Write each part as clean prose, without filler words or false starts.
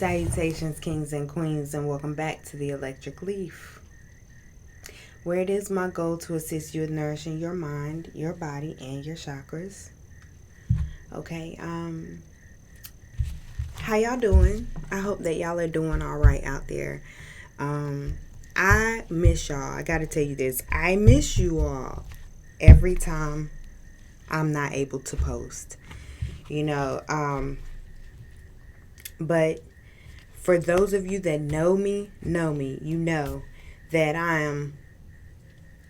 Salutations, kings and queens, and welcome back to the Electric Leaf, where it is my goal to assist you in nourishing your mind, your body, and your chakras. Okay, how y'all doing? I hope that y'all are doing all right out there. I miss y'all. I gotta tell you this. I miss you all every time I'm not able to post. But for those of you that know me, you know that I am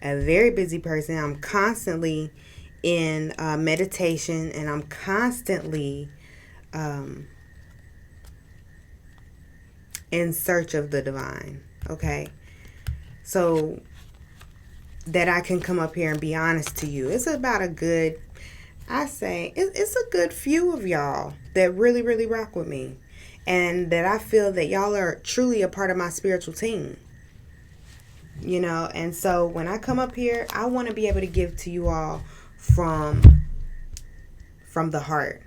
a very busy person. I'm constantly in meditation, and I'm constantly in search of the divine. Okay, so that I can come up here and be honest to you. It's about a good, it's a good few of y'all that really, really rock with me. And that I feel that y'all are truly a part of my spiritual team. And so when I come up here, I want to be able to give to you all from the heart,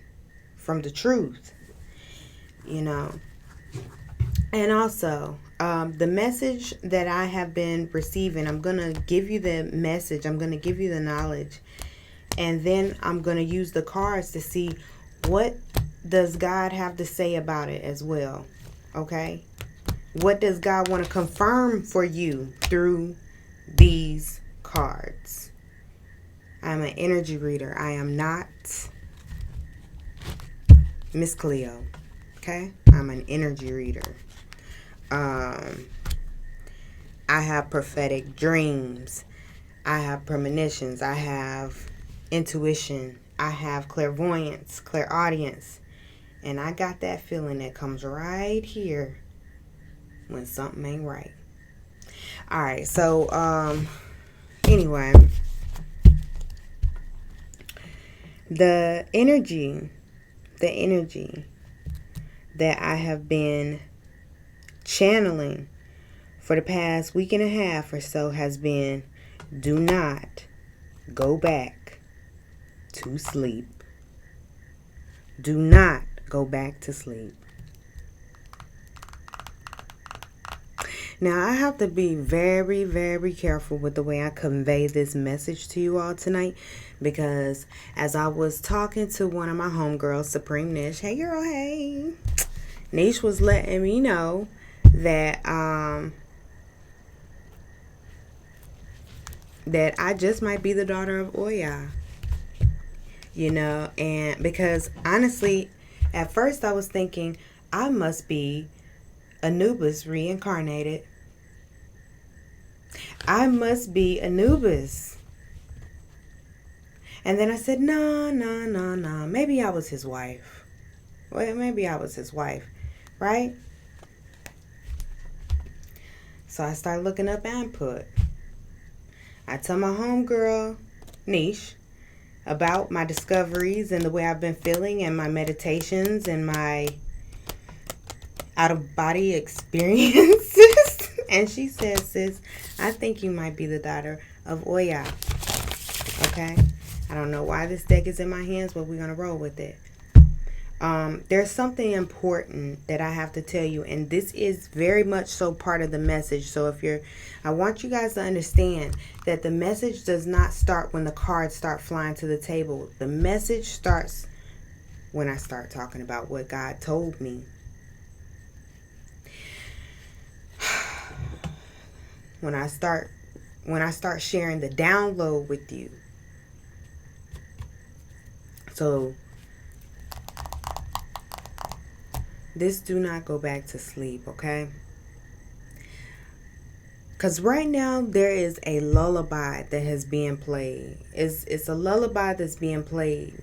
from the truth, And also, the message that I have been receiving, I'm going to give you the message. I'm going to give you the knowledge. And then I'm going to use the cards to see what does God have to say about it as well. Okay? What does God want to confirm for you through these cards? I'm an energy reader. I am not Miss Cleo. Okay? I'm an energy reader. I have prophetic dreams. I have premonitions. I have intuition. I have clairvoyance, clairaudience. And I got that feeling that comes right here when something ain't right. Alright, so anyway, the energy that I have been channeling for the past week and a half or so has been, do not go back to sleep. Do not go back to sleep. Now, I have to be very, very careful with the way I convey this message to you all tonight, because as I was talking to one of my homegirls, Supreme Niche, hey girl, hey, Niche was letting me know that that I just might be the daughter of Oya. And because honestly, at first I was thinking I must be Anubis reincarnated. I must be Anubis. And then I said, no. Maybe I was his wife. Well, maybe I was his wife, right? So I started looking up input. I tell my homegirl, Niche, about my discoveries and the way I've been feeling and my meditations and my out-of-body experiences. And she says, sis, I think you might be the daughter of Oya. Okay? I don't know why this deck is in my hands, but we're going to roll with it. There's something important that I have to tell you, and this is very much so part of the message. So I want you guys to understand that the message does not start when the cards start flying to the table. The message starts when I start talking about what God told me. When I start sharing the download with you. So this, do not go back to sleep, okay? Because right now there is a lullaby that is being played. It's a lullaby that's being played.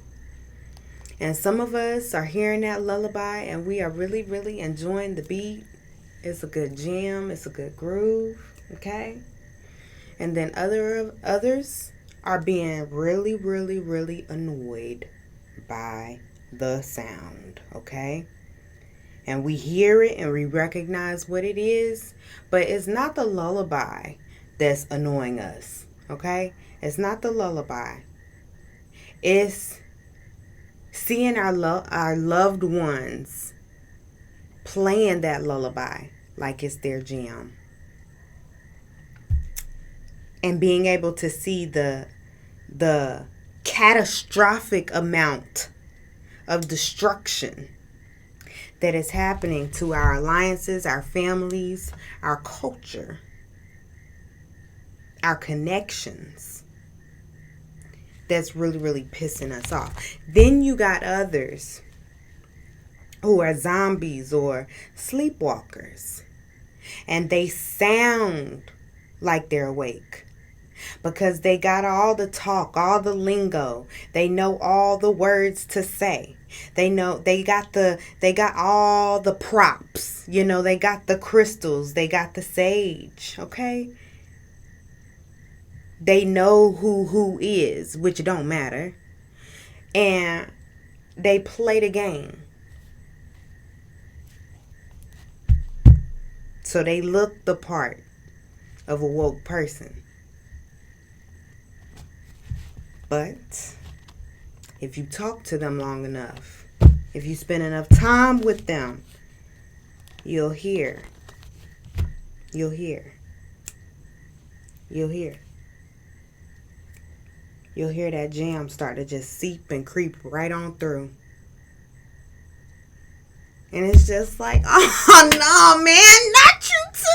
And some of us are hearing that lullaby and we are really, really enjoying the beat. It's a good jam. It's a good groove, okay? And then others are being really, really, really annoyed by the sound, okay? And we hear it and we recognize what it is, but it's not the lullaby that's annoying us, okay? It's not the lullaby. It's seeing our loved ones playing that lullaby like it's their jam. And being able to see the catastrophic amount of destruction that is happening to our alliances, our families, our culture, our connections. That's really, really pissing us off. Then you got others who are zombies or sleepwalkers, and they sound like they're awake because they got all the talk, all the lingo. They know all the words to say. They got all the props. You know, they got the crystals, they got the sage, okay? They know who is, which don't matter. And they play the game. So they look the part of a woke person. But if you talk to them long enough, if you spend enough time with them, you'll hear. You'll hear. You'll hear. You'll hear that jam start to just seep and creep right on through. And it's just like, oh no, man, not you too.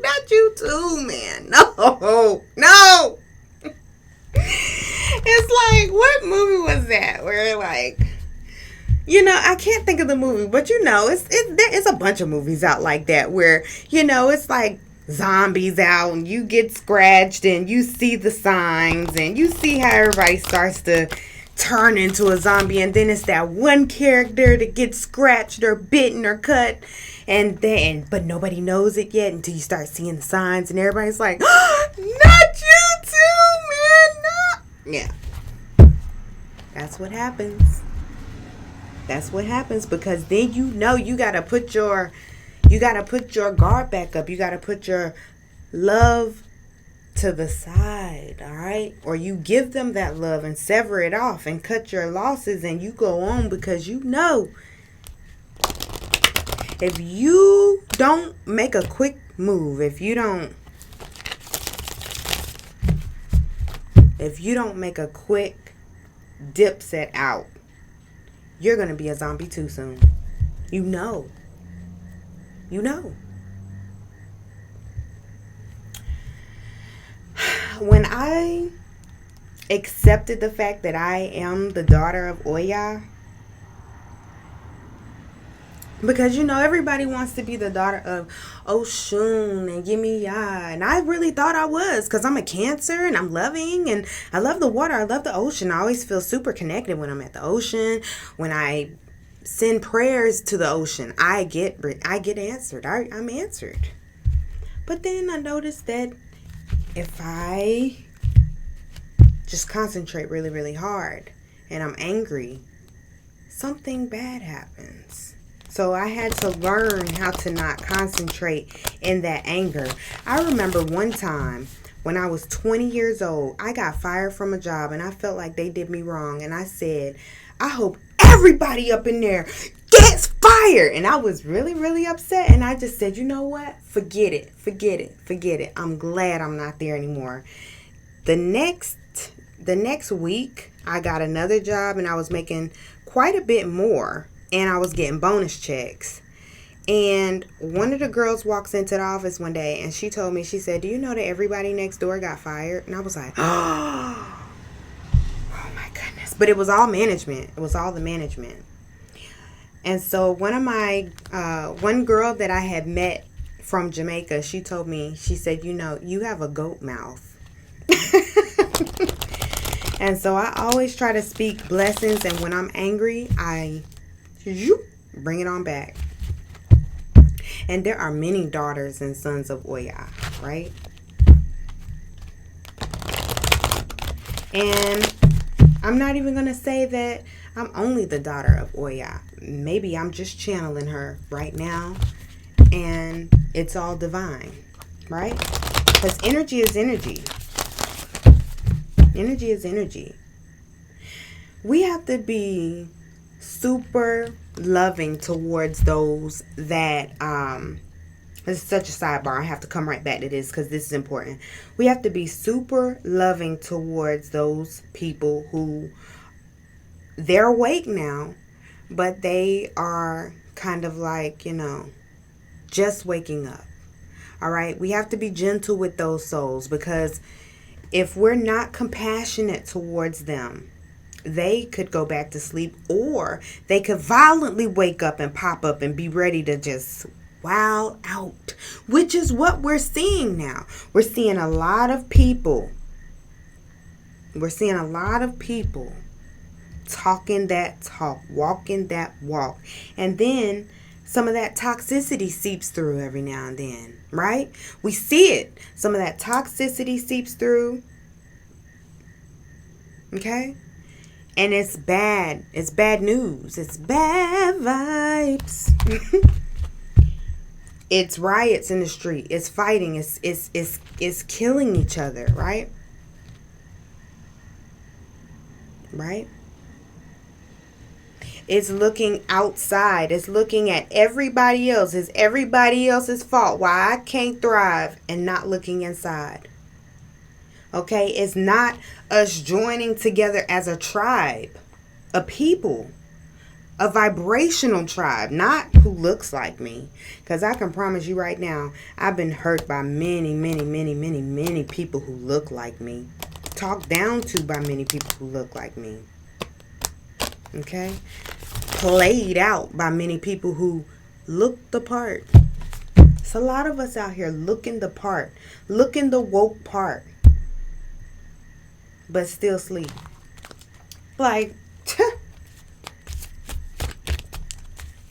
Not you too, man. No. It's like, what movie was that? Where like, you know, I can't think of the movie, but you know, it's a bunch of movies out like that where, you know, it's like zombies out and you get scratched and you see the signs and you see how everybody starts to turn into a zombie, and then it's that one character that gets scratched or bitten or cut, but nobody knows it yet until you start seeing the signs and everybody's like, oh, not you too, man, no. Yeah, that's what happens. That's what happens, because then you know you gotta put your guard back up. You gotta put your love to the side, all right? Or you give them that love and sever it off and cut your losses, and you go on, because you know if you don't make a quick move, if you don't make a quick dip set out, you're gonna be a zombie too soon. You know. When I accepted the fact that I am the daughter of Oya, because you know everybody wants to be the daughter of Oshun and Yemiya, and I really thought I was, because I'm a Cancer and I'm loving and I love the water, I love the ocean. I always feel super connected when I'm at the ocean. When I send prayers to the ocean, I get answered. I'm answered. But then I noticed that if I just concentrate really, really hard and I'm angry, something bad happens. So I had to learn how to not concentrate in that anger. I remember one time when I was 20 years old, I got fired from a job and I felt like they did me wrong. And I said, I hope everybody up in there gets fired. And I was really, really upset. And I just said, you know what? Forget it. I'm glad I'm not there anymore. The next week, I got another job and I was making quite a bit more. And I was getting bonus checks. And one of the girls walks into the office one day and she told me, she said, do you know that everybody next door got fired? And I was like, oh my goodness. But it was all management. It was all the management. And so one girl that I had met from Jamaica, she told me, she said, you know, you have a goat mouth. And so I always try to speak blessings. And when I'm angry, I bring it on back. And there are many daughters and sons of Oya, right? And I'm not even going to say that I'm only the daughter of Oya. Maybe I'm just channeling her right now. And it's all divine, right? Because energy is energy. Energy is energy. We have to be super loving towards those that this is such a sidebar. I have to come right back to this because this is important. We have to be super loving towards those people who they're awake now, but they are kind of like, just waking up. All right. We have to be gentle with those souls, because if we're not compassionate towards them, they could go back to sleep, or they could violently wake up and pop up and be ready to just wow out, which is what we're seeing now. We're seeing a lot of people. Talking that talk, walking that walk. And then some of that toxicity seeps through every now and then, right? We see it. Some of that toxicity seeps through. Okay? And it's bad. It's bad news. It's bad vibes. It's riots in the street. It's fighting. It's killing each other, right? Right? It's looking outside. It's looking at everybody else. It's everybody else's fault why I can't thrive, and not looking inside. Okay? It's not us joining together as a tribe, a people. A vibrational tribe, not who looks like me. Because I can promise you right now, I've been hurt by many, many, many, many, many people who look like me. Talked down to by many people who look like me. Okay? Played out by many people who look the part. It's a lot of us out here looking the part. Looking the woke part. But still sleep. Like,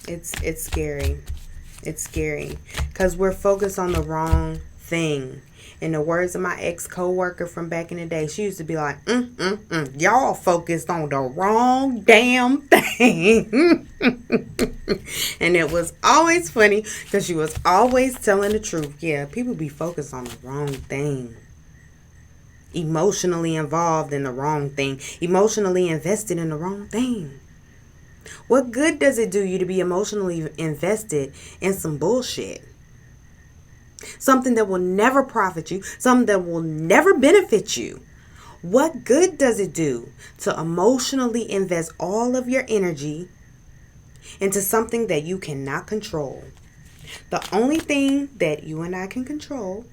It's scary. It's scary. Because we're focused on the wrong thing. In the words of my ex-co-worker from back in the day, she used to be like, y'all focused on the wrong damn thing. And it was always funny because she was always telling the truth. Yeah, people be focused on the wrong thing. Emotionally involved in the wrong thing. Emotionally invested in the wrong thing. What good does it do you to be emotionally invested in some bullshit? Something that will never profit you. Something that will never benefit you. What good does it do to emotionally invest all of your energy into something that you cannot control? The only thing that you and I can control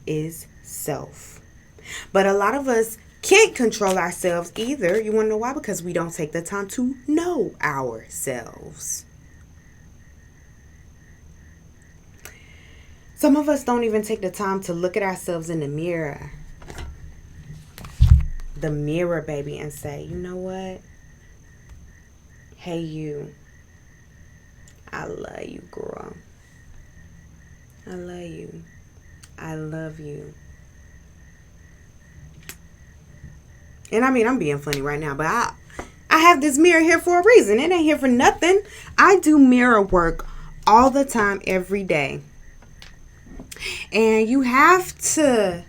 is self. But a lot of us can't control ourselves either. You want to know why? Because we don't take the time to know ourselves. Some of us don't even take the time to look at ourselves in the mirror. The mirror, baby, and say, you know what? Hey, you. I love you, girl. I love you. I love you. And I mean, I'm being funny right now, but I have this mirror here for a reason. It ain't here for nothing. I do mirror work all the time, every day. And you have to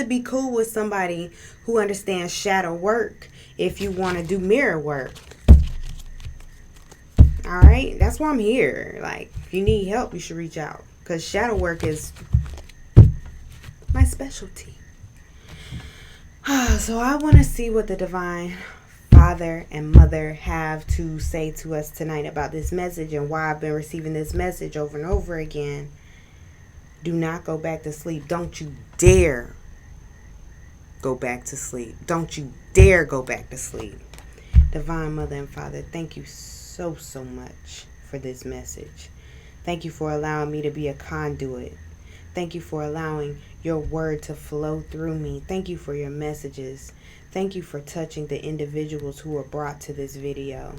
be cool with somebody who understands shadow work if you want to do mirror work. All right? That's why I'm here. Like, if you need help, you should reach out. Because shadow work is my specialty. So I want to see what the Divine Father and Mother have to say to us tonight about this message and why I've been receiving this message over and over again. Do not go back to sleep. Don't you dare go back to sleep. Don't you dare go back to sleep. Divine Mother and Father, thank you so much for this message. Thank you for allowing me to be a conduit. Thank you for allowing your word to flow through me. Thank you for your messages. Thank you for touching the individuals who were brought to this video.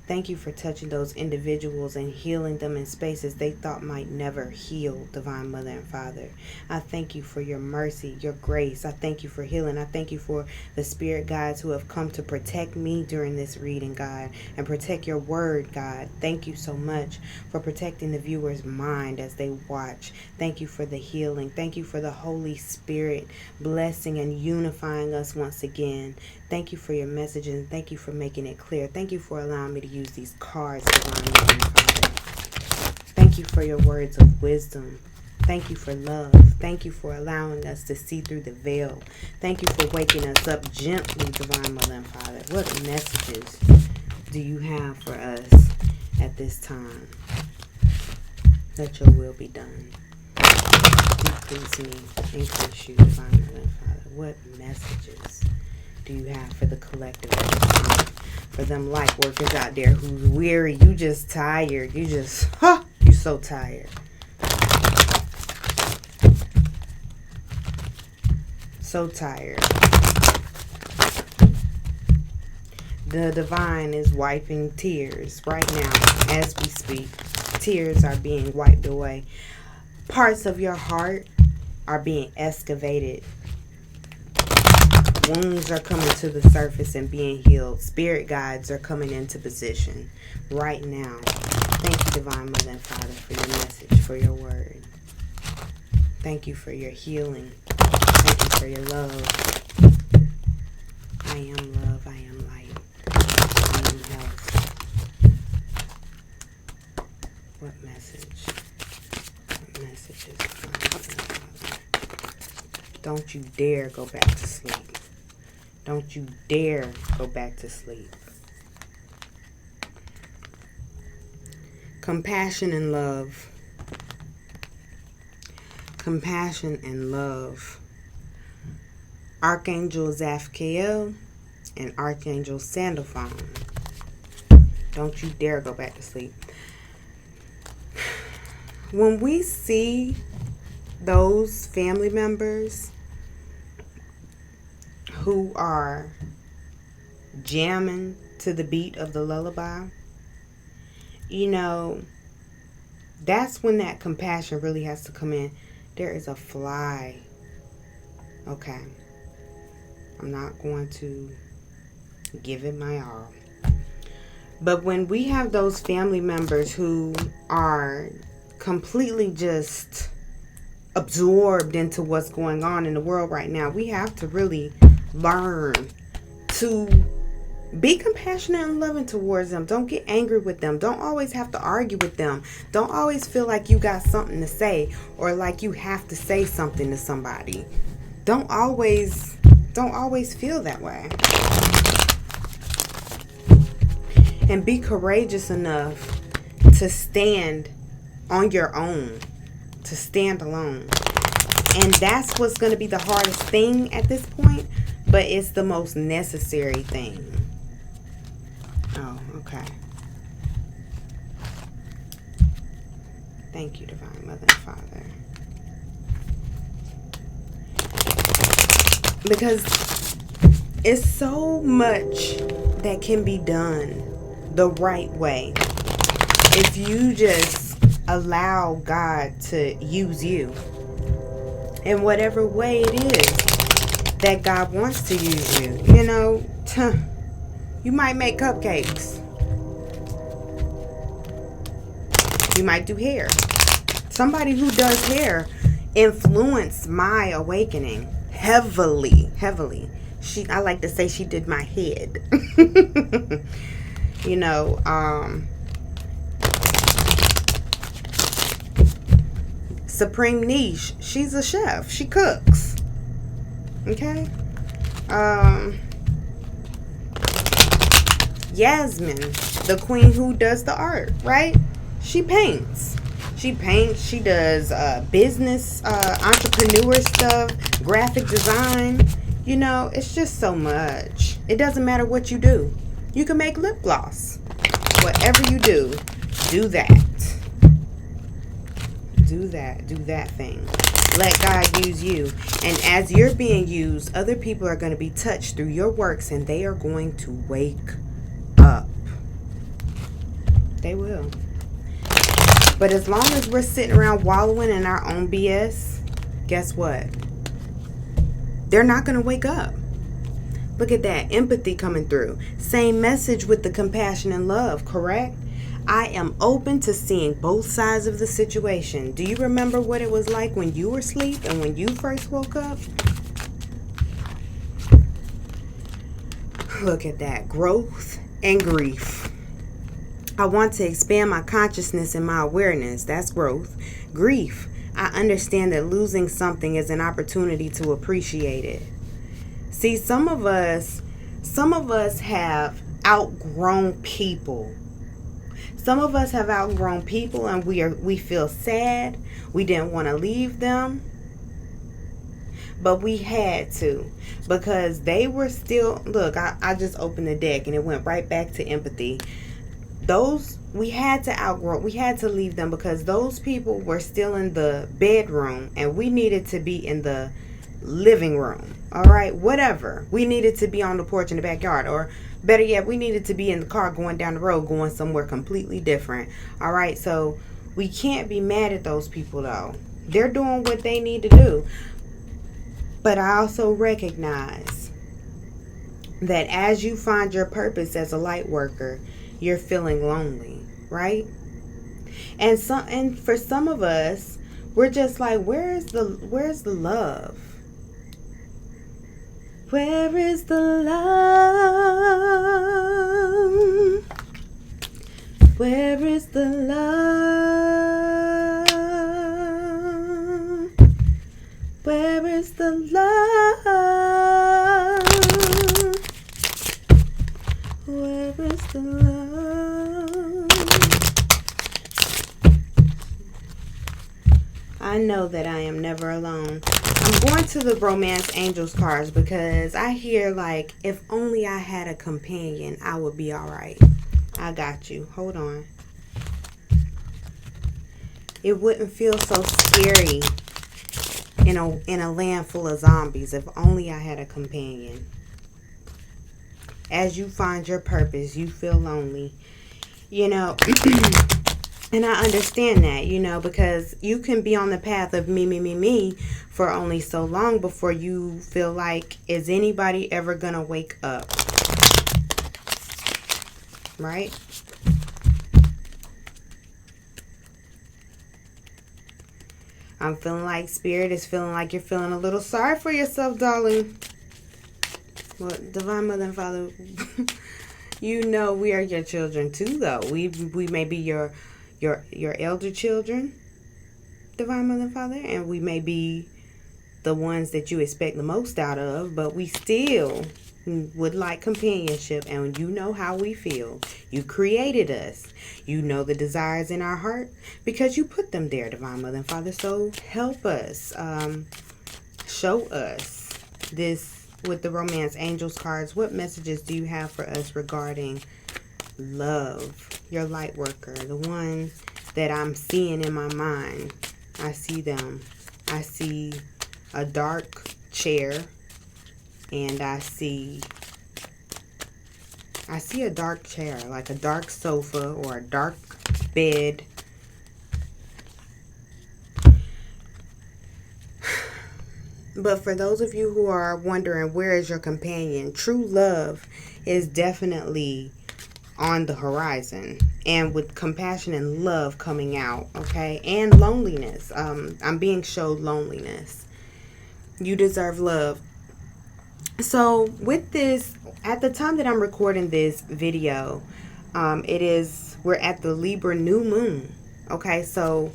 Thank you for touching those individuals and healing them in spaces they thought might never heal, Divine Mother and Father. I thank you for your mercy, your grace. I thank you for healing. I thank you for the spirit guides who have come to protect me during this reading, God, and protect your word, God. Thank you so much for protecting the viewer's mind as they watch. Thank you for the healing. Thank you for the Holy Spirit blessing and unifying us once again. Thank you for your message, and thank you for making it clear. Thank you for allowing me to use use these cards, Divine Mother and Father. Thank you for your words of wisdom. Thank you for love. Thank you for allowing us to see through the veil. Thank you for waking us up gently, Divine Mother and Father. What messages do you have for us at this time? Let your will be done. Decrease me, increase you, Divine Mother and Father. What messages do you have for the collective at this time? For them light workers out there who's weary, you just tired. You so tired. So tired. The divine is wiping tears right now as we speak. Tears are being wiped away. Parts of your heart are being excavated. Wounds are coming to the surface and being healed. Spirit guides are coming into position right now. Thank you, Divine Mother and Father, for your message, for your word. Thank you for your healing. Thank you for your love. I am love. I am light. I am health. What message? What messages, Divine Mother and Father? Don't you dare go back to sleep. Don't you dare go back to sleep. Compassion and love. Compassion and love. Archangel Zaphael and Archangel Sandalphon. Don't you dare go back to sleep. When we see those family members who are jamming to the beat of the lullaby, you know, that's when that compassion really has to come in. There is a fly. Okay. I'm not going to give it my all. But when we have those family members who are completely just absorbed into what's going on in the world right now, we have to really learn to be compassionate and loving towards them. Don't get angry with them. Don't always have to argue with them. Don't always feel like you got something to say or like you have to say something to somebody. Don't always feel that way. And be courageous enough to stand on your own, to stand alone. And that's what's going to be the hardest thing at this point, but it's the most necessary thing. Oh, okay. Thank you, Divine Mother and Father. Because it's so much that can be done the right way if you just allow God to use you in whatever way it is that God wants to use you. You know, you might make cupcakes. You might do hair. Somebody who does hair influenced my awakening heavily. I like to say she did my head. You know, Supreme Niche, she's a chef. She cooks. Okay? Yasmin, the queen who does the art, right? She paints. She does business, entrepreneur stuff, graphic design. You know, it's just so much. It doesn't matter what you do. You can make lip gloss. Whatever you do that. Do that thing. Let God use you. And as you're being used, other people are going to be touched through your works, and they are going to wake up. They will. But as long as we're sitting around wallowing in our own BS, guess what? They're not going to wake up. Look at that. Empathy coming through. Same message with the compassion and love, correct? I am open to seeing both sides of the situation. Do you remember what it was like when you were asleep and when you first woke up? Look at that. Growth and grief. I want to expand my consciousness and my awareness. That's growth. Grief. I understand that losing something is an opportunity to appreciate it. See, some of us have outgrown people. Some of us have outgrown people, and we feel sad. We didn't want to leave them, but we had to, because they were still, look, I just opened the deck and it went right back to empathy. Those, we had to leave them because those people were still in the bedroom and we needed to be in the living room. All right, whatever. We needed to be on the porch in the backyard, or better yet, we needed to be in the car going down the road, going somewhere completely different. All right, so we can't be mad at those people though. They're doing what they need to do. But I also recognize that as you find your purpose as a light worker, you're feeling lonely, right? And for some of us, we're just like, where's the love? Where is the love? Where is the love? Where is the love? Where is the love? I know that I am never alone. I'm going to the Romance Angels cards because I hear like, if only I had a companion, I would be all right. I got you. Hold on. It wouldn't feel so scary in a land full of zombies if only I had a companion. As you find your purpose, you feel lonely. You know, and I understand that, you know, because you can be on the path of me for only so long before you feel like, is anybody ever gonna wake up? Right? I'm feeling like Spirit is feeling like you're feeling a little sorry for yourself, darling. Well, Divine Mother and Father, you know we are your children too, though. We may be your elder children, Divine Mother and Father, and we may be the ones that you expect the most out of, but we still would like companionship, and you know how we feel. You created us. You know the desires in our heart because you put them there, Divine Mother and Father. So help us, show us this with the Romance Angels cards. What messages do you have for us regarding love? Your light worker, the one that I'm seeing in my mind. I see them. I see a dark chair, and I see a dark chair, like a dark sofa or a dark bed. But for those of you who are wondering, where is your companion? True love is definitely on the horizon, and with compassion and love coming out, okay? And loneliness. I'm being showed loneliness. You deserve love. So with this, at the time that I'm recording this video, we're at the Libra new moon. Okay, so,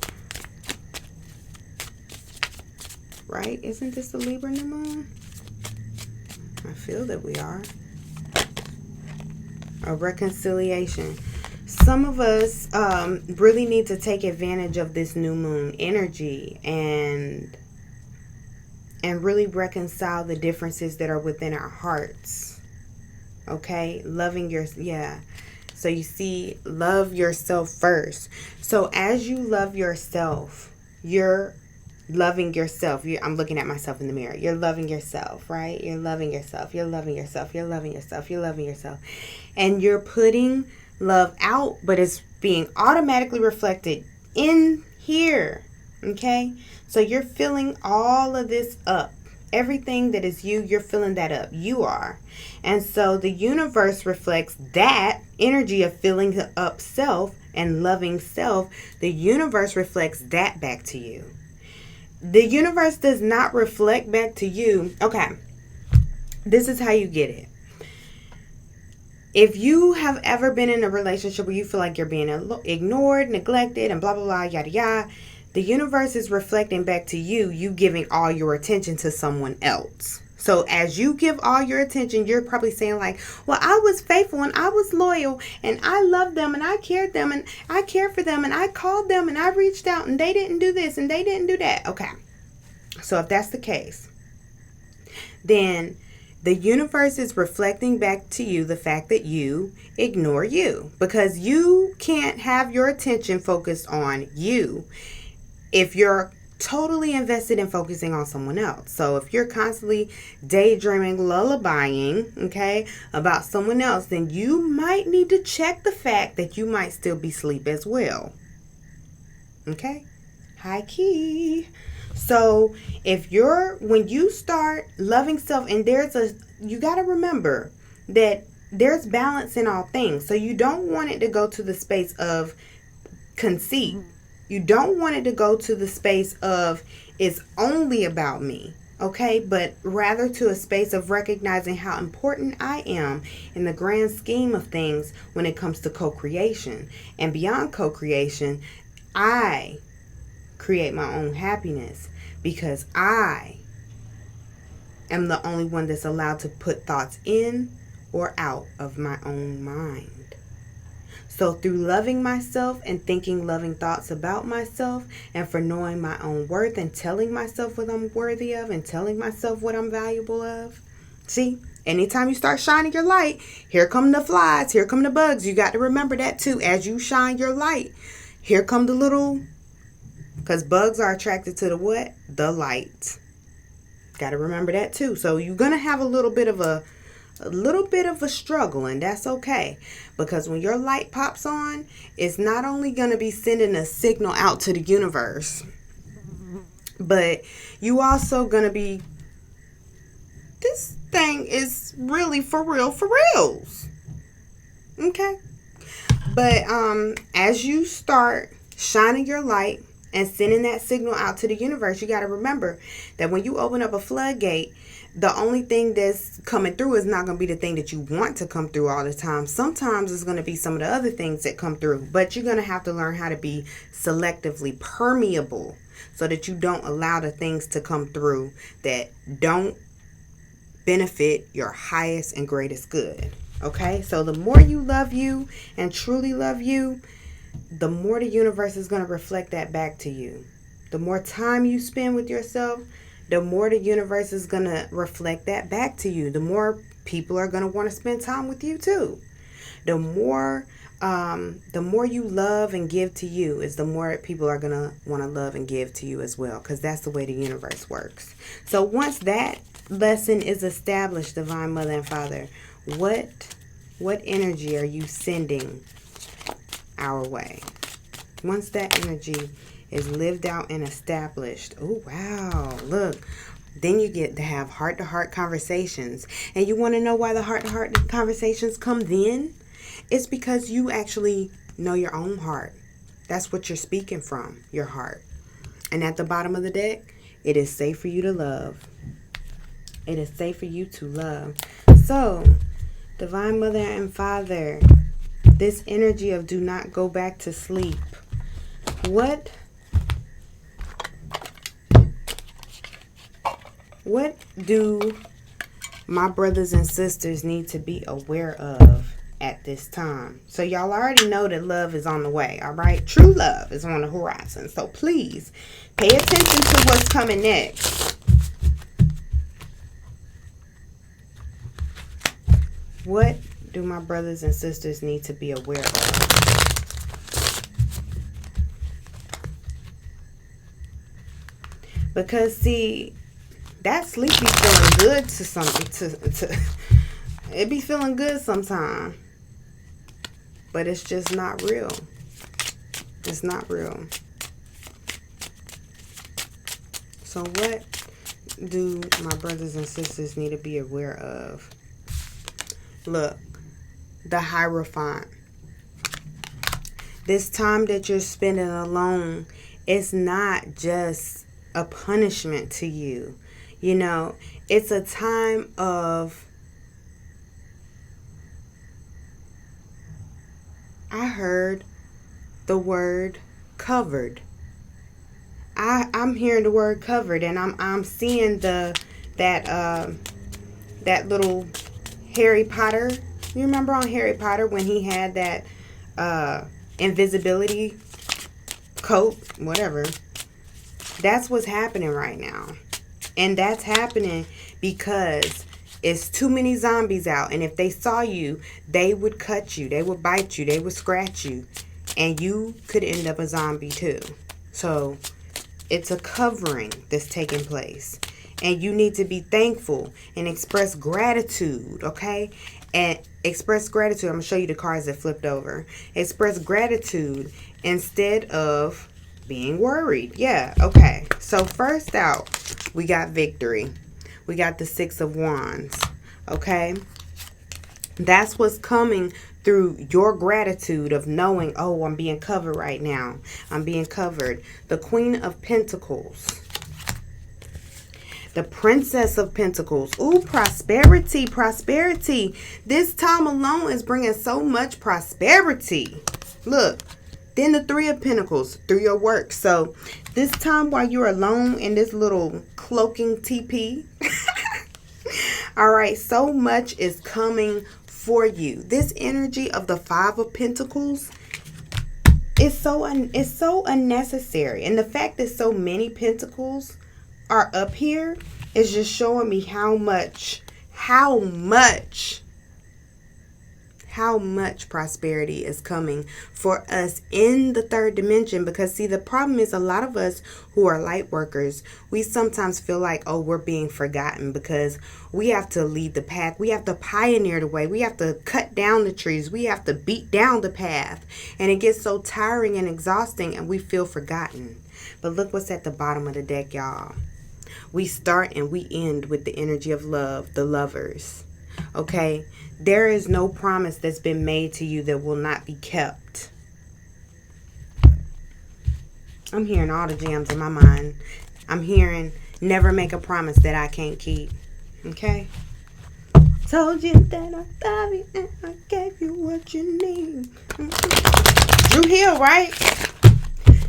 right? Isn't this the Libra new moon? I feel that we are. A reconciliation. Some of us really need to take advantage of this new moon energy and really reconcile the differences that are within our hearts. Okay? Loving so you see, love yourself first. So as you love yourself, you're loving yourself. I'm looking at myself in the mirror. You're loving yourself, right? You're loving yourself. You're loving yourself. You're loving yourself. You're loving yourself. And you're putting love out, but it's being automatically reflected in here. Okay? So you're filling all of this up. Everything that is you, you're filling that up. You are. And so the universe reflects that energy of filling up self and loving self. The universe reflects that back to you. The universe does not reflect back to you. Okay. This is how you get it. If you have ever been in a relationship where you feel like you're being ignored, neglected, and blah, blah, blah, yada, yada, the universe is reflecting back to you, you giving all your attention to someone else. So as you give all your attention, you're probably saying like, well, I was faithful and I was loyal and I loved them and I cared them and I cared for them and I called them and I reached out and they didn't do this and they didn't do that. Okay. So if that's the case, then the universe is reflecting back to you the fact that you ignore you, because you can't have your attention focused on you if you're totally invested in focusing on someone else. So if you're constantly daydreaming, lullabying, okay, about someone else, then you might need to check the fact that you might still be asleep as well. Okay? High key. So when you start loving self, and you got to remember that there's balance in all things. So you don't want it to go to the space of conceit. You don't want it to go to the space of it's only about me, okay? But rather to a space of recognizing how important I am in the grand scheme of things when it comes to co-creation. And beyond co-creation, I create my own happiness because I am the only one that's allowed to put thoughts in or out of my own mind. So through loving myself and thinking loving thoughts about myself, and for knowing my own worth and telling myself what I'm worthy of and telling myself what I'm valuable of. See, anytime you start shining your light, here come the flies, here come the bugs. You got to remember that too. As you shine your light, here come the little, because bugs are attracted to the what? The light. Got to remember that too. So you're going to have a little bit of a struggle, and that's okay, because when your light pops on, it's not only going to be sending a signal out to the universe, but you also going to be, this thing is really for reals. Okay. But as you start shining your light and sending that signal out to the universe, you got to remember that when you open up a floodgate, the only thing that's coming through is not going to be the thing that you want to come through all the time. Sometimes it's going to be some of the other things that come through, but you're going to have to learn how to be selectively permeable so that you don't allow the things to come through that don't benefit your highest and greatest good. Okay? So the more you love you and truly love you, the more the universe is going to reflect that back to you. The more time you spend with yourself, the more the universe is going to reflect that back to you. The more people are going to want to spend time with you too. The more you love and give to you is the more people are going to want to love and give to you as well, because that's the way the universe works. So once that lesson is established, Divine Mother and Father, what energy are you sending our way? Once that energy is lived out and established, oh wow, look, then you get to have heart-to-heart conversations. And you want to know why the heart-to-heart conversations come then? It's because you actually know your own heart. That's what you're speaking from, your heart. And at the bottom of the deck, it is safe for you to love. It is safe for you to love. So, Divine Mother and Father, this energy of do not go back to sleep. What do my brothers and sisters need to be aware of at this time? So y'all already know that love is on the way, all right? True love is on the horizon. So please pay attention to what's coming next. What do my brothers and sisters need to be aware of? Because see, that sleep be feeling good to something. It be feeling good sometime, but it's just not real. It's not real. So what do my brothers and sisters need to be aware of? Look, the Hierophant. This time that you're spending alone, it's not just a punishment to you. You know, it's a time of I heard the word covered. I'm hearing the word covered, and I'm seeing that little Harry Potter. You remember on Harry Potter when he had that invisibility coat, whatever. That's what's happening right now. And that's happening because it's too many zombies out. And if they saw you, they would cut you. They would bite you. They would scratch you. And you could end up a zombie too. So it's a covering that's taking place. And you need to be thankful and express gratitude, okay? And express gratitude. I'm going to show you the cards that flipped over. Express gratitude instead of being worried. Yeah, okay. So first out, we got victory. We got the Six of Wands, okay? That's what's coming through your gratitude of knowing, oh, I'm being covered right now. I'm being covered. The Queen of Pentacles. The Princess of Pentacles. Ooh, prosperity, prosperity. This time alone is bringing so much prosperity. Look, then the Three of Pentacles through your work. So this time while you're alone in this little cloaking TP, all right, so much is coming for you. This energy of the Five of Pentacles is so unnecessary. And the fact that so many pentacles are up here is just showing me how much prosperity is coming for us in the third dimension. Because see, the problem is a lot of us who are light workers, we sometimes feel like, oh, we're being forgotten because we have to lead the pack. We have to pioneer the way. We have to cut down the trees. We have to beat down the path. And it gets so tiring and exhausting and we feel forgotten. But look what's at the bottom of the deck, y'all. We start and we end with the energy of love, the lovers. Okay? There is no promise that's been made to you that will not be kept. I'm hearing all the gems in my mind. I'm hearing never make a promise that I can't keep. Okay? Told you that I love you and I gave you what you need. Drew Hill, right?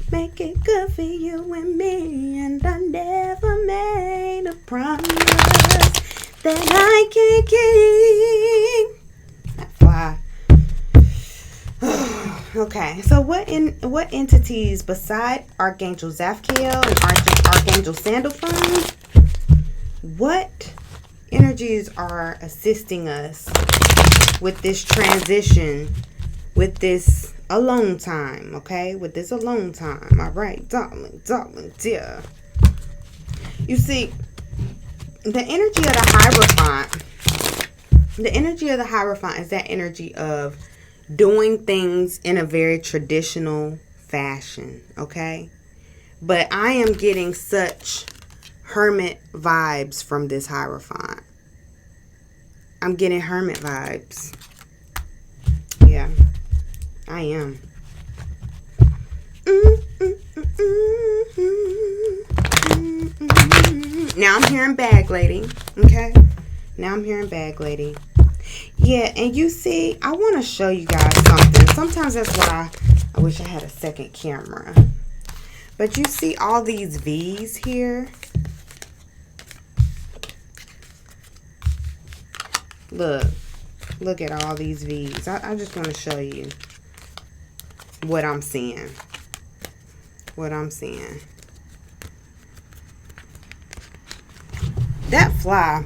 Make it good for you and me. And I never made a promise that I can't keep. That fly. Okay, so what entities beside Archangel Zapkiel and Archangel Sandalphon, what energies are assisting us with this transition, with this alone time, okay? With this alone time. All right, darling, dear. You see, the energy of the Hierophant is that energy of doing things in a very traditional fashion, okay? But I am getting such hermit vibes from this Hierophant. I'm getting hermit vibes. Yeah, I am. Now I'm hearing bag lady, okay? Now I'm hearing bag lady. Yeah, and you see, I want to show you guys something. Sometimes that's why I wish I had a second camera. But you see all these V's here? Look at all these V's. I just want to show you what I'm seeing. What I'm seeing. That fly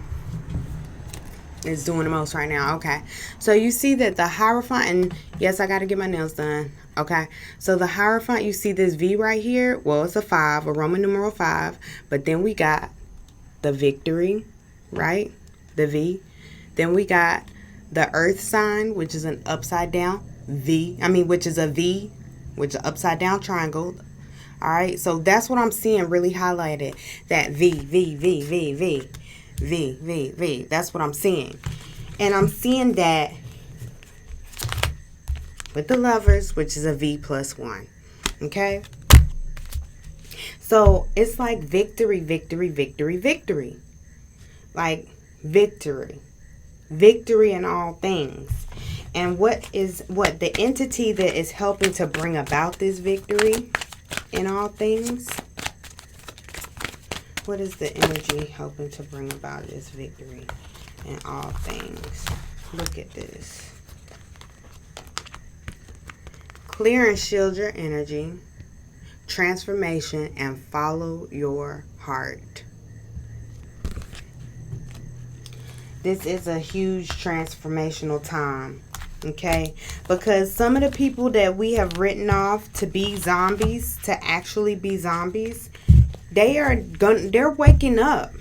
is doing the most right now. Okay, so you see that the Hierophant, and yes, I got to get my nails done. Okay, so the Hierophant, you see this V right here. Well, it's a 5, a Roman numeral 5, but then we got the victory, right? The V. Then we got the earth sign, which is an upside down V. Which is a V, which is an upside down triangle. All right, so that's what I'm seeing really highlighted. That V, V, V, V, V, V, V, V. That's what I'm seeing. And I'm seeing that with the lovers, which is a V plus 1. Okay? So it's like victory, victory, victory, victory. Like victory, victory in all things. And what the entity that is helping to bring about this victory in all things? What is the energy helping to bring about this victory in all things? Look at this. Clear and shield your energy, transformation, and follow your heart. This is a huge transformational time, okay? Because some of the people that we have written off to be zombies, to actually be zombies, they're waking up.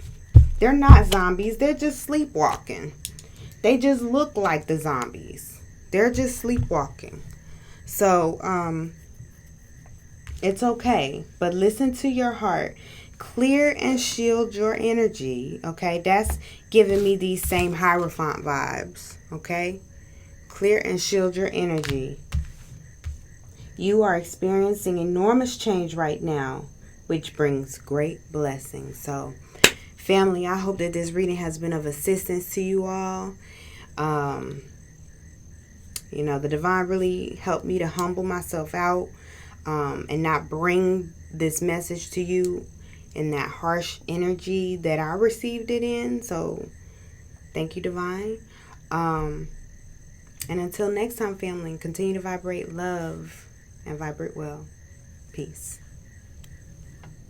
They're not zombies. They're just sleepwalking. They just look like the zombies. They're just sleepwalking. So, it's okay. But listen to your heart. Clear and shield your energy. Okay? That's giving me these same Hierophant vibes. Okay? Clear and shield your energy. You are experiencing enormous change right now, which brings great blessings. So, family, I hope that this reading has been of assistance to you all. You know, the divine really helped me to humble myself out and not bring this message to you in that harsh energy that I received it in. So, thank you, divine. And until next time, family, continue to vibrate love and vibrate well. Peace.